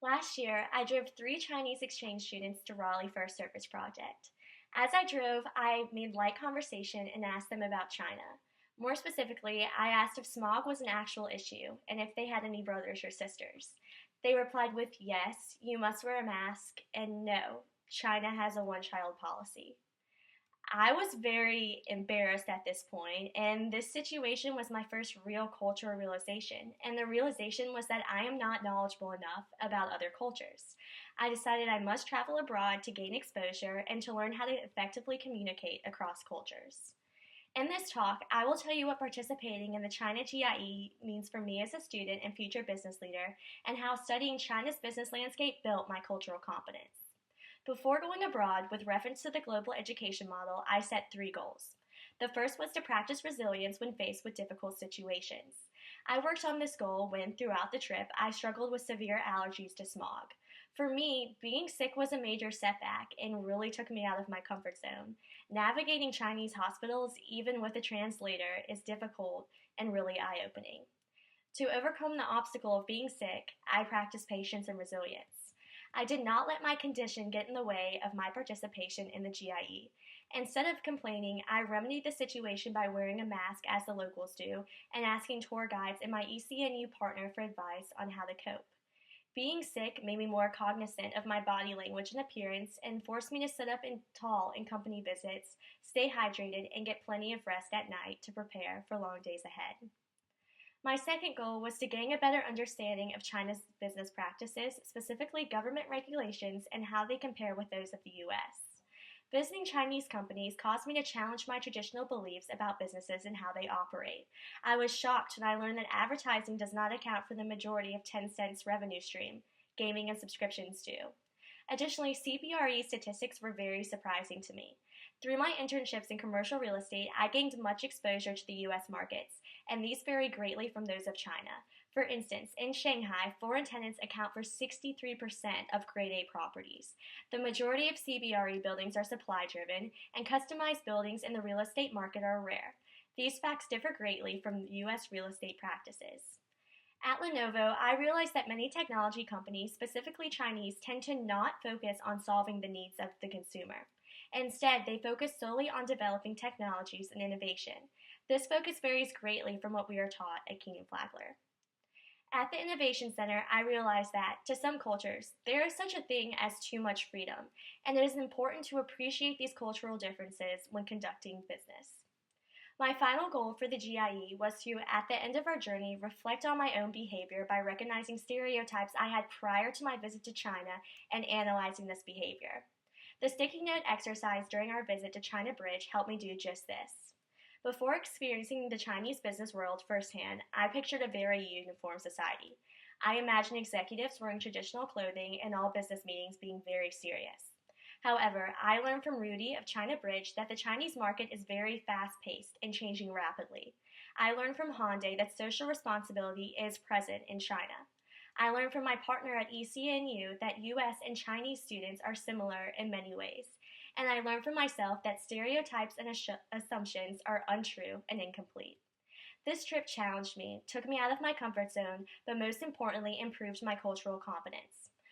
Last year, I drove three Chinese exchange students to Raleigh for a service project. As I drove, I made light conversation and asked them about China. More specifically, I asked if smog was an actual issue and if they had any brothers or sisters. They replied with yes, you must wear a mask, and no, China has a one child policy. I was very embarrassed at this point, and this situation was my first real cultural realization. And the realization was that I am not knowledgeable enough about other cultures. I decided I must travel abroad to gain exposure and to learn how to effectively communicate across cultures. In this talk, I will tell you what participating in the China GIE means for me as a student and future business leader, and how studying China's business landscape built my cultural competence. Before going abroad, with reference to the global education model, I set three goals. The first was to practice resilience when faced with difficult situations. I worked on this goal when, throughout the trip, I struggled with severe allergies to smog. For me, being sick was a major setback and really took me out of my comfort zone. Navigating Chinese hospitals, even with a translator, is difficult and really eye-opening. To overcome the obstacle of being sick, I practiced patience and resilience. I did not let my condition get in the way of my participation in the GIE. Instead of complaining, I remedied the situation by wearing a mask as the locals do and asking tour guides and my ECNU partner for advice on how to cope. Being sick made me more cognizant of my body language and appearance and forced me to sit up tall in company visits, stay hydrated, and get plenty of rest at night to prepare for long days ahead. My second goal was to gain a better understanding of China's business practices, specifically government regulations, and how they compare with those of the US. Visiting Chinese companies caused me to challenge my traditional beliefs about businesses and how they operate. I was shocked when I learned that advertising does not account for the majority of Tencent's revenue stream. Gaming and subscriptions do. Additionally, CBRE statistics were very surprising to me. Through my internships in commercial real estate, I gained much exposure to the US markets, and these vary greatly from those of China. For instance, in Shanghai, foreign tenants account for 63% of grade A properties. The majority of CBRE buildings are supply driven, and customized buildings in the real estate market are rare. These facts differ greatly from US real estate practices. At Lenovo, I realized that many technology companies, specifically Chinese, tend to not focus on solving the needs of the consumer. Instead, they focus solely on developing technologies and innovation. This focus varies greatly from what we are taught at King and Flagler. At the Innovation Center, I realized that, to some cultures, there is such a thing as too much freedom, and it is important to appreciate these cultural differences when conducting business. My final goal for the GIE was to, at the end of our journey, reflect on my own behavior by recognizing stereotypes I had prior to my visit to China and analyzing this behavior. The sticky note exercise during our visit to China Bridge helped me do just this. Before experiencing the Chinese business world firsthand, I pictured a very uniform society. I imagined executives wearing traditional clothing and all business meetings being very serious. However, I learned from Rudy of China Bridge that the Chinese market is very fast-paced and changing rapidly. I learned from Hyundai that social responsibility is present in China. I learned from my partner at ECNU that US and Chinese students are similar in many ways. And I learned from myself that stereotypes and assumptions are untrue and incomplete. This trip challenged me, took me out of my comfort zone, but most importantly improved my cultural competence.